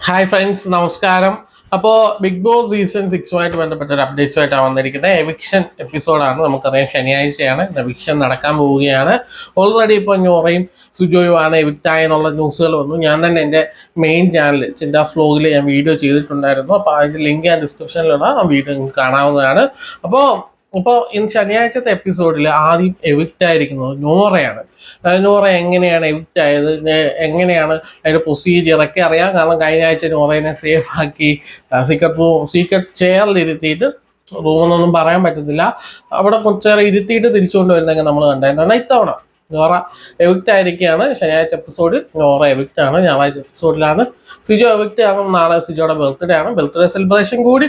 Hi friends, നമസ്കാരം. അപ്പോൾ big boss season 6 ബന്ധപ്പെട്ട ഒരു അപ്ഡേറ്റ്സുമായിട്ടാണ് വന്നിരിക്കുന്നത്. എവിക്ഷൻ എപ്പിസോഡാണ്. നമുക്കറിയാം ശനിയാഴ്ചയാണ് എവിക്ഷൻ നടക്കാൻ പോവുകയാണ്. ഓൾറെഡി ഇപ്പോൾ ഞോറയും സുജോയുമാണ് എവിക്റ്റായ എന്നുള്ള ന്യൂസുകൾ വന്നു. ഞാൻ തന്നെ എൻ്റെ മെയിൻ ചാനൽ ചിന്താസ് വ്ലോഗിൽ ഞാൻ വീഡിയോ ചെയ്തിട്ടുണ്ടായിരുന്നു. അപ്പോൾ അതിൻ്റെ ലിങ്ക് ഞാൻ ഡിസ്ക്രിപ്ഷനിലുള്ള ആ വീഡിയോ നിങ്ങൾക്ക് കാണാവുന്നതാണ്. അപ്പോൾ ഇന്ന് ശനിയാഴ്ചത്തെ എപ്പിസോഡിൽ ആദ്യം എവിക്റ്റ് ആയിരിക്കുന്നത് നോറയാണ്. നോറ എങ്ങനെയാണ് എവിക്റ്റ് ആയത്, എങ്ങനെയാണ് അതിൻ്റെ പ്രൊസീജിയറൊക്കെ അറിയാം. കാരണം കഴിഞ്ഞ ആഴ്ച നോറയെ സേഫ് ആക്കി സീക്രട്ട് ചെയറിൽ ഇരുത്തിയിട്ട് റൂമെന്നൊന്നും പറയാൻ പറ്റത്തില്ല, അവിടെ കുറച്ചേറെ ഇരുത്തിയിട്ട് തിരിച്ചുകൊണ്ട് വരുന്നതൊക്കെ നമ്മൾ കണ്ടായിരുന്നു. ഇത്തവണ നോറ എവിക്റ്റ് ആയിരിക്കുകയാണ്. ശനിയാഴ്ച എപ്പിസോഡിൽ നോറ എവിക്റ്റ് ആണ്. ഞായറാഴ്ച എപ്പിസോഡിലാണ് സിജോ എവിക്റ്റ് ആണ്. നാളെ സിജോയുടെ ബർത്ത്ഡേ ആണ്. ബർത്ത്ഡേ സെലിബ്രേഷൻ കൂടി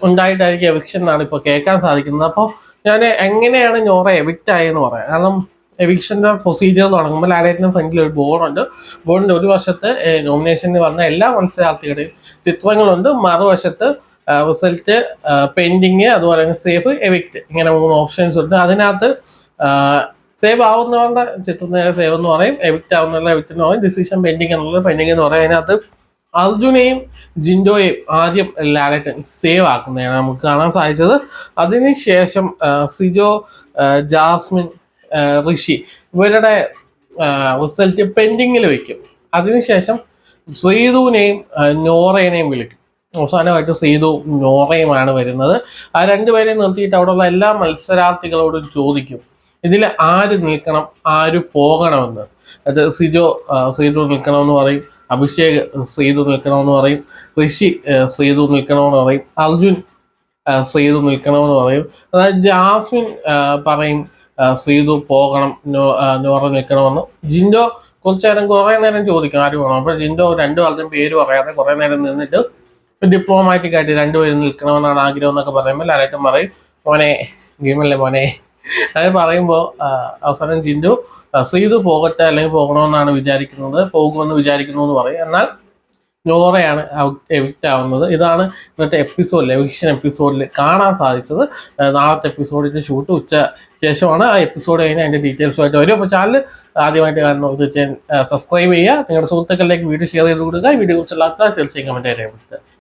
ഉണ്ടായിട്ടായിരിക്കും എവിക്ഷൻ എന്നാണ് ഇപ്പോൾ കേൾക്കാൻ സാധിക്കുന്നത്. അപ്പോൾ ഞാൻ എങ്ങനെയാണ് നോറ എവിക്റ്റ് ആയെന്ന് പറയാം. കാരണം എവിക്ഷൻ്റെ പ്രൊസീജിയർ തുടങ്ങുമ്പോൾ ലാലേറ്റിൻ്റെ ഫ്രണ്ടിൽ ഒരു ബോർഡുണ്ട്. ബോർഡിൻ്റെ ഒരു വശത്ത് നോമിനേഷനിൽ വന്ന എല്ലാ മത്സരാർത്ഥികളുടെയും ചിത്രങ്ങളുണ്ട്, മറുവശത്ത് റിസൾട്ട്, പെൻഡിങ്, അതുപോലെ തന്നെ സേഫ്, എവിക്റ്റ്, ഇങ്ങനെ 3 ഓപ്ഷൻസ് ഉണ്ട്. അതിനകത്ത് സേവ് ആവുന്നവരുടെ ചിത്രത്തിന് സേവ് എന്ന് പറയും, എവിക്റ്റ് ആവുന്നവരുടെ എവിക്റ്റ് എന്ന് പറയും, ഡിസിഷൻ പെൻഡിങ് എന്നുള്ള പെൻഡിങ് എന്ന് പറയും. അതിനകത്ത് അർജുനെയും ജിൻഡോയെയും ആദ്യം ലാലേട്ടൻ സേവ് ആക്കുന്നതാണ് നമുക്ക് കാണാൻ സാധിച്ചത്. അതിനുശേഷം സിജോ, ജാസ്മിൻ, ഋഷി ഇവരുടെ റിസൾട്ട് പെൻഡിങ്ങിൽ വയ്ക്കും. അതിനുശേഷം ശ്രീധുവിനെയും നോറേനെയും വിളിക്കും. അവസാനമായിട്ട് ശ്രീധു നോറയുമാണ് വരുന്നത്. ആ രണ്ടുപേരെയും നിർത്തിയിട്ട് അവിടെയുള്ള എല്ലാ മത്സരാർത്ഥികളോടും ചോദിക്കും ഇതിൽ ആര് നിൽക്കണം, ആര് പോകണമെന്ന്. അത് ശ്രീധു നിൽക്കണമെന്ന് പറയും, അഭിഷേക് ശ്രീധു നിൽക്കണമെന്ന് പറയും, ഋഷി ശ്രീധു നിൽക്കണമെന്ന് പറയും, അർജുൻ ശ്രീധു നിൽക്കണമെന്ന് പറയും. അതായത് ജാസ്മിൻ പറയും ശ്രീധു പോകണം, നോറ നിൽക്കണമെന്ന്. ജിൻഡോ കുറേ നേരം ചോദിക്കും ആര് പോകണം. അപ്പോൾ ജിൻഡോ 2 ആളുടെയും പേര് പറയാതെ കുറേ നേരം നിന്നിട്ട് ഡിപ്ലോമാറ്റിക് ആയിട്ട് 2 പേരും നിൽക്കണമെന്നാണ് ആഗ്രഹം എന്നൊക്കെ പറയുമ്പോൾ ലാലേട്ടൻ പറയും മോനെ ഗെയിമല്ലേ മോനെ. അത് പറയുമ്പോൾ അവസാനം ജിൻഡു ശ്രീധു പോകട്ടെ അല്ലെങ്കിൽ പോകണമെന്നാണ് വിചാരിക്കുന്നത്, പോകുമെന്ന് വിചാരിക്കുന്നു എന്ന് പറയും. എന്നാൽ നോറയാണ് എവിക്റ്റ് ആവുന്നത്. ഇതാണ് ഇന്നത്തെ എപ്പിസോഡിൽ, എവിക്ഷൻ എപ്പിസോഡിൽ കാണാൻ സാധിച്ചത്. നാളത്തെ എപ്പിസോഡിൻ്റെ ഷൂട്ട് ശേഷമാണ്. ആ എപ്പിസോഡ് കഴിഞ്ഞ് അതിൻ്റെ ഡീറ്റെയിൽസുമായിട്ട് വരും. അപ്പോൾ ചാനൽ ആദ്യമായിട്ട് കാണുന്നവർക്ക് തീർച്ചയായും സബ്സ്ക്രൈബ് ചെയ്യുക. നിങ്ങളുടെ സുഹൃത്തുക്കളിലേക്ക് വീഡിയോ ഷെയർ ചെയ്ത് കൊടുക്കുക. വീഡിയോ കുറിച്ചുള്ള തീർച്ചയായും കമൻറ്റ് രേഖപ്പെടുത്തുക.